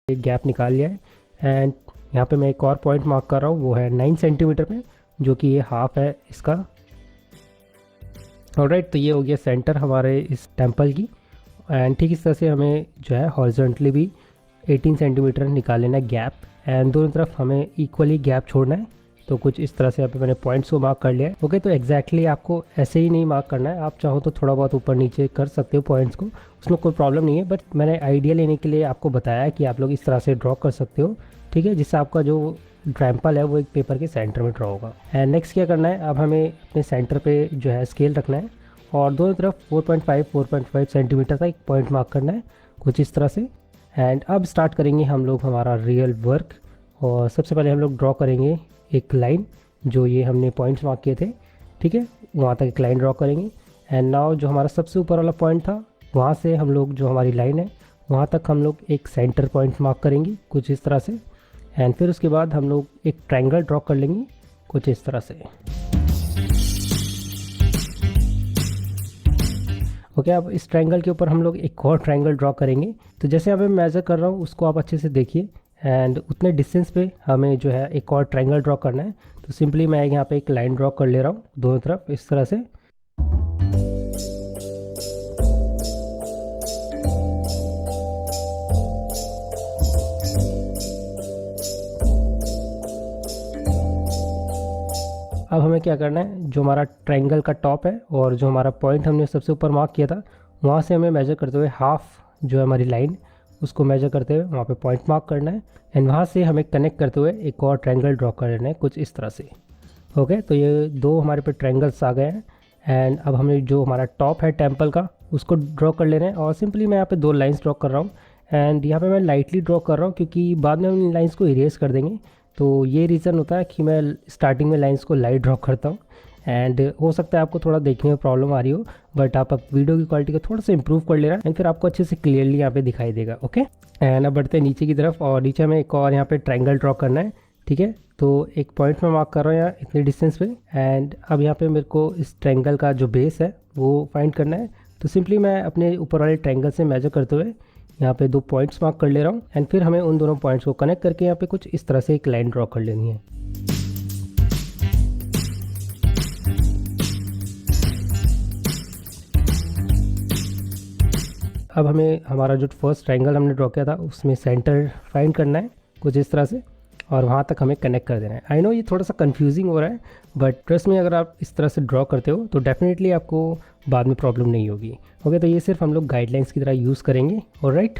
एक गैप निकाल लिया है। एंड यहाँ पे मैं एक और पॉइंट मार्क कर रहा हूँ, वो है 9 सेंटीमीटर में, जो कि ये हाफ है इसका। ऑलराइट, तो ये हो गया सेंटर हमारे इस टेम्पल की। एंड ठीक इस तरह से हमें जो है हॉरिजॉन्टली भी 18 सेंटीमीटर निकाल लेना है गैप, एंड दोनों तरफ हमें इक्वली गैप छोड़ना है। तो कुछ इस तरह से यहाँ पे मैंने पॉइंट्स को मार्क कर लिया है। ओके, तो एग्जैक्टली आपको ऐसे ही नहीं मार्क करना है, आप चाहो तो थोड़ा बहुत ऊपर नीचे कर सकते हो पॉइंट्स को, उसमें कोई प्रॉब्लम नहीं है। बट मैंने आइडिया लेने के लिए आपको बताया कि आप लोग इस तरह से ड्रॉ कर सकते हो, ठीक है, जिससे आपका जो टेम्पल है वो एक पेपर के सेंटर में ड्रॉ होगा। एंड नेक्स्ट क्या करना है, अब हमें अपने सेंटर पे जो है स्केल रखना है और दोनों तरफ 4.5 सेंटीमीटर का एक पॉइंट मार्क करना है, कुछ इस तरह से। एंड अब स्टार्ट करेंगे हम लोग हमारा रियल वर्क। और सबसे पहले हम लोग ड्रॉ करेंगे एक लाइन, जो ये हमने पॉइंट्स मार्क किए थे, ठीक है, वहाँ तक एक लाइन ड्रॉ करेंगे। एंड नाउ जो हमारा सबसे ऊपर वाला पॉइंट था, वहाँ से हम लोग जो हमारी लाइन है वहाँ तक हम लोग एक सेंटर पॉइंट मार्क करेंगे, कुछ इस तरह से। एंड फिर उसके बाद हम लोग एक ट्रायंगल ड्रॉ कर लेंगे, कुछ इस तरह से। ओके, अब इस ट्रायंगल के ऊपर हम लोग एक और ट्रायंगल ड्रॉ करेंगे। तो जैसे यहाँ पे मेजर कर रहा हूँ उसको आप अच्छे से देखिए। एंड उतने डिस्टेंस पे हमें जो है एक और ट्रायंगल ड्रॉ करना है। तो सिंपली मैं यहाँ पे एक लाइन ड्रॉ कर ले रहा हूँ दोनों तरफ इस तरह से। अब हमें क्या करना है, जो हमारा ट्रायंगल का टॉप है और जो हमारा पॉइंट हमने सबसे ऊपर मार्क किया था, वहाँ से हमें मेजर करते हुए हाफ जो है हमारी लाइन, उसको मेजर करते हुए वहाँ पे पॉइंट मार्क करना है। एंड वहाँ से हमें कनेक्ट करते हुए एक और ट्रायंगल ड्रॉ कर लेना है, कुछ इस तरह से। ओके, तो ये दो हमारे पे ट्रायंगल्स आ गए हैं। एंड अब हमें जो हमारा टॉप है टेम्पल का, उसको ड्रॉ कर लेना है। और सिंपली मैं यहाँ पे दो लाइंस ड्रॉ कर रहा हूँ। एंड यहाँ पे मैं लाइटली ड्रॉ कर रहा हूँ क्योंकि बाद में हम इन लाइंस को इरेज कर देंगे। तो ये रीज़न होता है कि मैं स्टार्टिंग में लाइंस को लाइट ड्रॉ करता हूँ। एंड हो सकता है आपको थोड़ा देखने में प्रॉब्लम आ रही हो, बट आप वीडियो की क्वालिटी को थोड़ा सा इंप्रूव कर लेना, एंड फिर आपको अच्छे से क्लियरली यहाँ पे दिखाई देगा। ओके, एंड अब बढ़ते हैं नीचे की तरफ। और नीचे हमें एक और यहाँ पे ट्रायंगल ड्रॉ करना है, ठीक है। तो एक पॉइंट में मार्क कर रहा हूँ यहाँ इतने डिस्टेंस पे। एंड अब यहाँ पे मेरे को इस ट्रायंगल का जो बेस है वो फाइंड करना है। तो सिंपली मैं अपने ऊपर वाले ट्रायंगल से मेजर करते हुए यहाँ पे दो पॉइंट्स मार्क कर ले रहा हूँ। एंड फिर हमें उन दोनों पॉइंट्स को कनेक्ट करके यहाँ पे कुछ इस तरह से एक लाइन ड्रॉ कर लेनी है। अब हमें हमारा जो फर्स्ट ट्रायंगल हमने ड्रॉ किया था उसमें सेंटर फाइंड करना है, कुछ इस तरह से, और वहाँ तक हमें कनेक्ट कर देना है। आई नो ये थोड़ा सा कंफ्यूजिंग हो रहा है, बट ट्रस्ट में अगर आप इस तरह से ड्रॉ करते हो तो डेफिनेटली आपको बाद में प्रॉब्लम नहीं होगी। ओके, तो ये सिर्फ हम लोग गाइडलाइंस की तरह यूज़ करेंगे। ऑलराइट,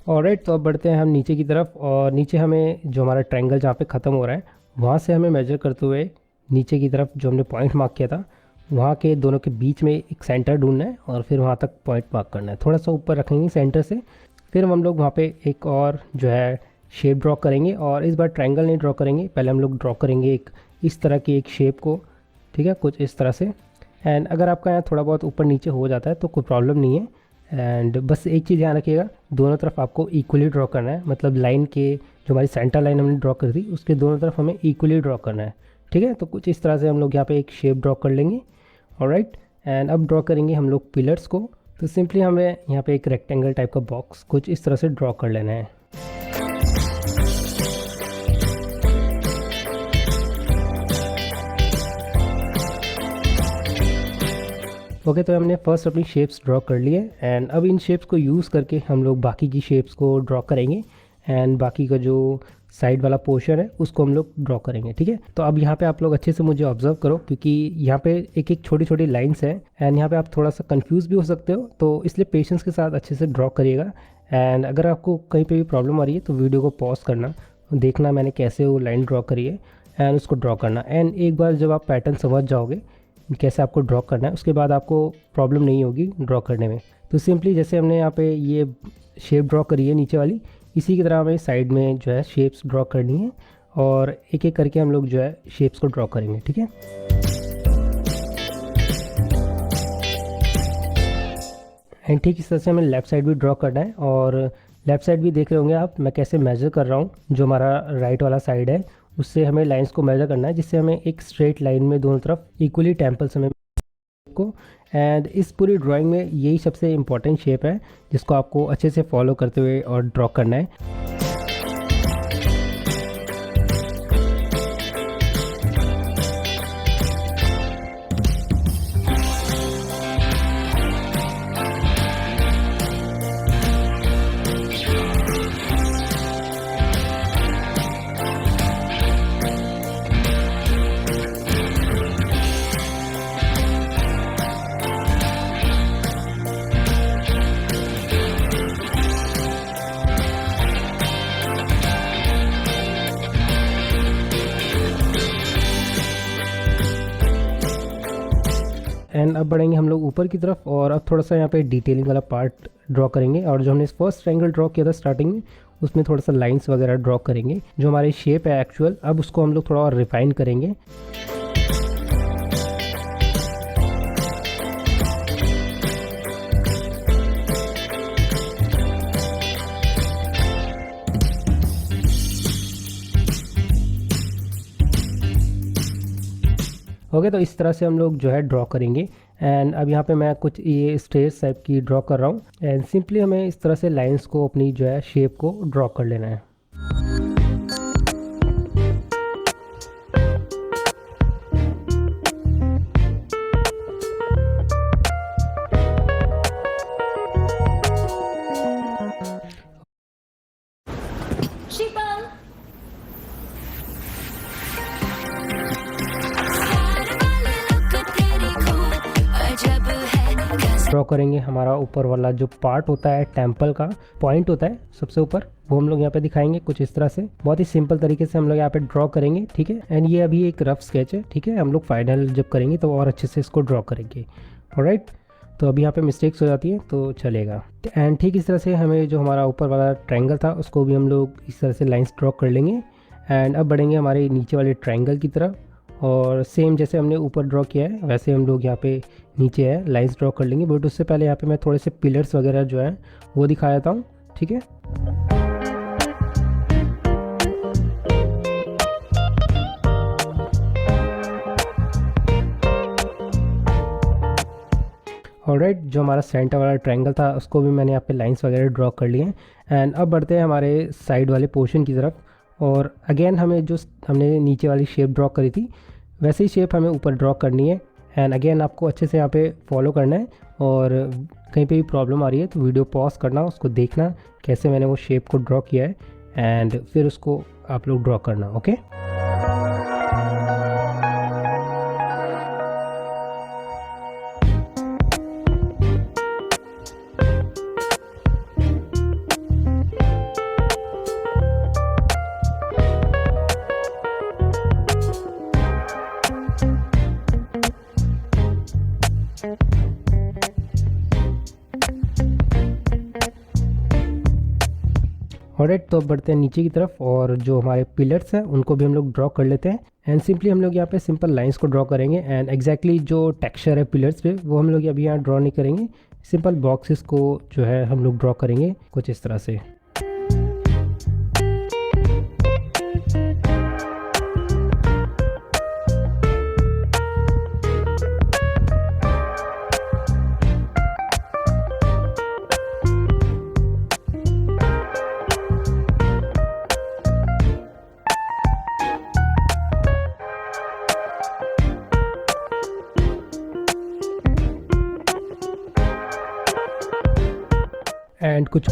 ऑलराइट, तो अब बढ़ते हैं हम नीचे की तरफ। और नीचे हमें जो हमारा ट्रायंगल जहाँ पे ख़त्म हो रहा है वहाँ से हमें मेजर करते हुए नीचे की तरफ जो हमने पॉइंट मार्क किया था वहाँ के दोनों के बीच में एक सेंटर ढूंढना है और फिर वहाँ तक पॉइंट मार्क करना है। थोड़ा सा ऊपर रखेंगे सेंटर से। फिर हम लोग वहाँ पे एक और जो है शेप ड्रॉ करेंगे, और इस बार ट्रायंगल नहीं ड्रॉ करेंगे, पहले हम लोग ड्रॉ करेंगे एक इस तरह की एक शेप को, ठीक है, कुछ इस तरह से। एंड अगर आपका यहाँ थोड़ा बहुत ऊपर नीचे हो जाता है तो कोई प्रॉब्लम नहीं है। एंड बस एक चीज़ ध्यान रखिएगा, दोनों तरफ आपको इक्वली ड्रॉ करना है, मतलब लाइन के जो हमारी सेंटर लाइन हमने ड्रॉ करी थी उसके दोनों तरफ हमें इक्वली ड्रॉ करना है, ठीक है। तो कुछ इस तरह से हम लोग यहाँ पे एक शेप ड्रॉ कर लेंगे। ऑलराइट, एंड अब ड्रॉ करेंगे हम लोग पिलर्स को। तो सिंपली हमें यहाँ पे एक रेक्टेंगल टाइप का बॉक्स कुछ इस तरह से ड्रॉ कर लेना है। ओके, तो हमने फर्स्ट अपनी शेप्स ड्रॉ कर लिए। एंड अब इन शेप्स को यूज़ करके हम लोग बाकी की शेप्स को ड्रॉ करेंगे। एंड बाकी का जो साइड वाला पोर्शन है उसको हम लोग ड्रॉ करेंगे, ठीक है। तो अब यहाँ पे आप लोग अच्छे से मुझे ऑब्जर्व करो, क्योंकि यहाँ पे एक एक छोटी छोटी लाइंस हैं। एंड यहाँ पे आप थोड़ा सा कंफ्यूज भी हो सकते हो, तो इसलिए पेशेंस के साथ अच्छे से ड्रॉ करिएगा। एंड अगर आपको कहीं पे भी प्रॉब्लम आ रही है तो वीडियो को पॉज करना, देखना मैंने कैसे वो लाइन ड्रॉ करी है, एंड उसको ड्रॉ करना। एंड एक बार जब आप पैटर्न समझ जाओगे कैसे आपको ड्रॉ करना है, उसके बाद आपको प्रॉब्लम नहीं होगी ड्रॉ करने में। तो सिंपली जैसे हमने यहाँ पे ये शेप ड्रॉ करी है नीचे वाली, इसी की तरह हमें साइड में जो है शेप्स ड्रॉ करनी है, और एक एक करके हम लोग जो है शेप्स को ड्रॉ करेंगे, ठीक है। एंड ठीक इस तरह से हमें लेफ़्ट साइड भी ड्रॉ करना है। और लेफ़्ट साइड भी देख रहे होंगे आप मैं कैसे मेजर कर रहा हूँ। जो हमारा राइट वाला साइड है उससे हमें लाइंस को मेजर करना है, जिससे हमें एक स्ट्रेट लाइन में दोनों तरफ इक्वली टेम्पल्स हमें को। एंड इस पूरी ड्राइंग में यही सबसे इम्पॉर्टेंट शेप है जिसको आपको अच्छे से फॉलो करते हुए और ड्रॉ करना है। एंड अब बढ़ेंगे हम लोग ऊपर की तरफ और अब थोड़ा सा यहाँ पे डिटेलिंग वाला पार्ट ड्रॉ करेंगे। और जो हमने फर्स्ट ट्रायंगल ड्रॉ किया था स्टार्टिंग में, उसमें थोड़ा सा लाइंस वगैरह ड्रॉ करेंगे। जो हमारी शेप है एक्चुअल, अब उसको हम लोग थोड़ा और रिफाइन करेंगे। ओके, तो इस तरह से हम लोग जो है ड्रॉ करेंगे। एंड अब यहाँ पे मैं कुछ ये स्टेज टाइप की ड्रॉ कर रहा हूँ। एंड सिंपली हमें इस तरह से लाइंस को अपनी जो है शेप को ड्रॉ कर लेना है। ड्रॉ करेंगे हमारा ऊपर वाला जो पार्ट होता है, टेम्पल का पॉइंट होता है सबसे ऊपर, वो हम लोग यहाँ पे दिखाएंगे कुछ इस तरह से। बहुत ही सिंपल तरीके से हम लोग यहाँ पे ड्रॉ करेंगे, ठीक है। एंड ये अभी एक रफ स्केच है, ठीक है। हम लोग फाइनल जब करेंगे तो और अच्छे से इसको ड्रॉ करेंगे। ऑलराइट, तो अभी यहाँ पे मिस्टेक्स हो जाती है तो चलेगा। एंड ठीक इस तरह से हमें जो हमारा ऊपर वाला ट्रायंगल था उसको भी हम लोग इस तरह से लाइन्स ड्रॉ कर लेंगे। एंड अब बढ़ेंगे हमारे नीचे वाले ट्रायंगल की तरफ, और सेम जैसे हमने ऊपर ड्रॉ किया है वैसे हम लोग यहाँ पे नीचे है लाइंस ड्रॉ कर लेंगे। बट उससे पहले यहाँ पे मैं थोड़े से पिलर्स वगैरह जो है वो दिखा देता हूँ, ठीक है। ऑलराइट, जो हमारा सेंटर वाला ट्रायंगल था उसको भी मैंने यहाँ पे लाइंस वगैरह ड्रॉ कर लिए हैं। एंड अब बढ़ते हैं हमारे साइड वाले पोर्शन की तरफ। और अगेन हमें जो हमने नीचे वाली शेप ड्रॉ करी थी वैसे ही शेप हमें ऊपर ड्रॉ करनी है। एंड अगेन आपको अच्छे से यहाँ पे फॉलो करना है, और कहीं पे भी प्रॉब्लम आ रही है तो वीडियो पॉज करना, उसको देखना कैसे मैंने वो शेप को ड्रॉ किया है, एंड फिर उसको आप लोग ड्रॉ करना। ओके, ऑलराइट, तो अब बढ़ते हैं नीचे की तरफ, और जो हमारे पिलर्स हैं उनको भी हम लोग ड्रॉ कर लेते हैं। एंड सिंपली हम लोग यहाँ पे सिंपल लाइंस को ड्रॉ करेंगे। एंड एग्जैक्टली जो टेक्सचर है पिलर्स पे वो हम लोग अभी यहाँ ड्रॉ नहीं करेंगे। सिंपल बॉक्सेस को जो है हम लोग ड्रॉ करेंगे कुछ इस तरह से। एंड कुछ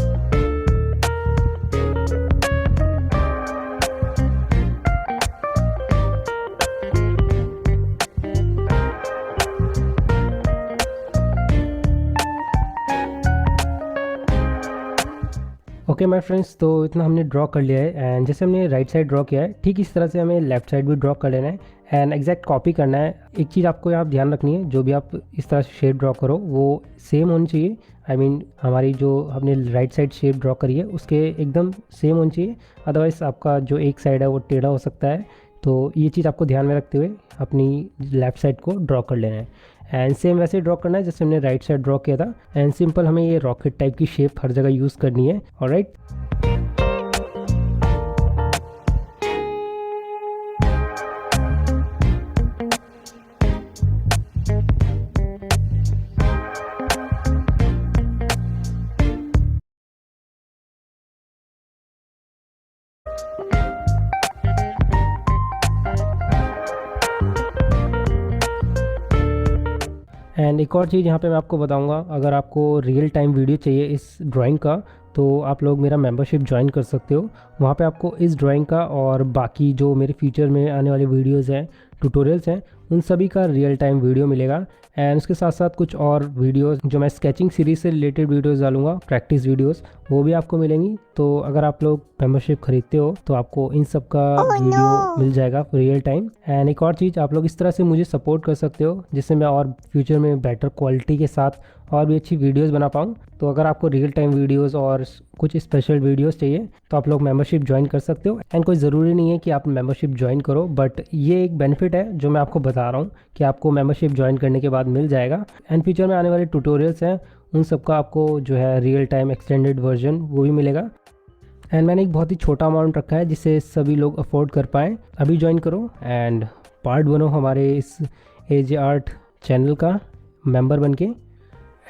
ओके माय फ्रेंड्स, तो इतना हमने ड्रॉ कर लिया है। एंड जैसे हमने राइट साइड ड्रॉ किया है ठीक इस तरह से हमें लेफ्ट साइड भी ड्रॉ कर लेना है एंड एग्जैक्ट कॉपी करना है। एक चीज़ आपको यहाँ ध्यान रखनी है, जो भी आप इस तरह से शेप ड्रॉ करो वो सेम होनी चाहिए। आई मीन हमारी जो हमने राइट साइड शेप ड्रॉ करी है उसके एकदम सेम होनी चाहिए, अदरवाइज़ आपका जो एक साइड है वो टेढ़ा हो सकता है। तो ये चीज़ आपको ध्यान में रखते हुए अपनी लेफ़्ट साइड को ड्रॉ कर लेना है। एंड सेम वैसे ड्रॉ करना है जैसे हमने राइट साइड ड्रॉ किया था। एंड सिंपल हमें ये रॉकेट टाइप की शेप हर जगह यूज़ करनी है। ऑलराइट, एंड एक और चीज़ यहाँ पे मैं आपको बताऊँगा, अगर आपको रियल टाइम वीडियो चाहिए इस ड्राइंग का तो आप लोग मेरा मेंबरशिप ज्वाइन कर सकते हो। वहाँ पे आपको इस ड्राइंग का और बाकी जो मेरे फ्यूचर में आने वाले वीडियोज़ हैं, ट्यूटोरियल्स हैं, उन सभी का रियल टाइम वीडियो मिलेगा। एंड उसके साथ साथ कुछ और वीडियोस जो मैं स्केचिंग सीरीज़ से रिलेटेड वीडियोस डालूंगा, प्रैक्टिस वीडियोस, वो भी आपको मिलेंगी। तो अगर आप लोग मेंबरशिप खरीदते हो तो आपको इन सब का वीडियो मिल जाएगा रियल टाइम। एंड एक और चीज़, आप लोग इस तरह से मुझे सपोर्ट कर सकते हो जिससे मैं और फ्यूचर में बेटर क्वालिटी के साथ और भी अच्छी वीडियोस बना पाऊँ। तो अगर आपको रियल टाइम वीडियोस और कुछ स्पेशल वीडियोस चाहिए तो आप लोग मेंबरशिप ज्वाइन कर सकते हो। एंड कोई ज़रूरी नहीं है कि आप मेंबरशिप ज्वाइन करो, बट ये एक बेनिफिट है जो मैं आपको बता रहा हूँ कि आपको मेंबरशिप ज्वाइन करने के बाद मिल जाएगा। एंड फ्यूचर में आने वाले ट्यूटोरियल्स हैं उन सब का आपको जो है रियल टाइम एक्सटेंडेड वर्जन वो भी मिलेगा। एंड मैंने एक बहुत ही छोटा अमाउंट रखा है जिससे सभी लोग अफोर्ड कर पाएँ। अभी ज्वाइन करो एंड पार्ट बनो हमारे इस एजे आर्ट चैनल का मेंबर बन के।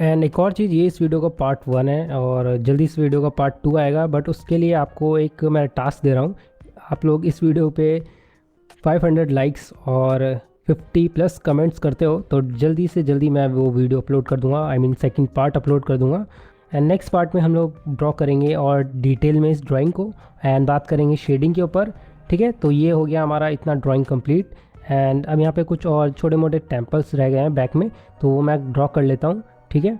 एंड एक और चीज़, ये इस वीडियो का पार्ट 1 है और जल्दी इस वीडियो का पार्ट 2 आएगा, बट उसके लिए आपको एक मैं टास्क दे रहा हूँ। आप लोग इस वीडियो पे 500 लाइक्स और 50+ कमेंट्स करते हो तो जल्दी से जल्दी मैं वो वीडियो अपलोड कर दूंगा, I mean second part upload कर दूंगा। एंड नेक्स्ट पार्ट में हम लोग ड्रॉ करेंगे और डिटेल में इस ड्राइंग को एंड बात करेंगे शेडिंग के ऊपर। ठीक है, तो ये हो गया हमारा इतना ड्राइंग कंप्लीट। एंड अब यहाँ पे कुछ और छोटे मोटे टेम्पल्स रह गए हैं बैक में, तो वो मैं ड्रॉ कर लेता हूँ। ठीक है,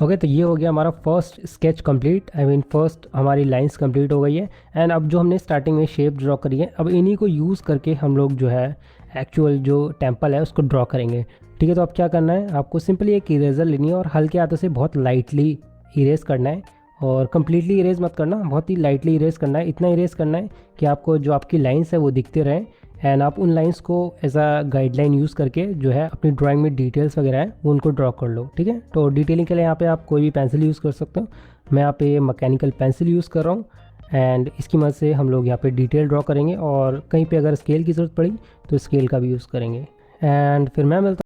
ओके तो ये हो गया हमारा first sketch complete, I mean first हमारी लाइंस कंप्लीट हो गई है। एंड अब जो हमने स्टार्टिंग में शेप ड्रॉ करी है, अब इन्हीं को यूज़ करके हम लोग जो है एक्चुअल जो टेम्पल है उसको ड्रॉ करेंगे। ठीक है, तो अब क्या करना है, आपको सिंपली एक इरेजर लेनी है और हल्के हाथों से बहुत लाइटली इरेज करना है। और कम्प्लीटली इरेज मत करना, बहुत ही लाइटली इरेज करना है। इतना इरेज करना है कि आपको जो आपकी लाइंस है वो दिखते रहें। एंड आप उन लाइंस को एज अ गाइडलाइन यूज़ करके जो है अपनी ड्राइंग में डिटेल्स वगैरह है वो उनको ड्रॉ कर लो। ठीक है, तो डिटेलिंग के लिए यहाँ पे आप कोई भी पेंसिल यूज़ कर सकते हो। मैं यहाँ पे मैकेनिकल पेंसिल यूज़ कर रहा हूँ एंड इसकी मदद से हम लोग यहाँ पे डिटेल ड्रॉ करेंगे और कहीं पे अगर स्केल की ज़रूरत पड़ी तो स्केल का भी यूज़ करेंगे। एंड फिर मैं मिलता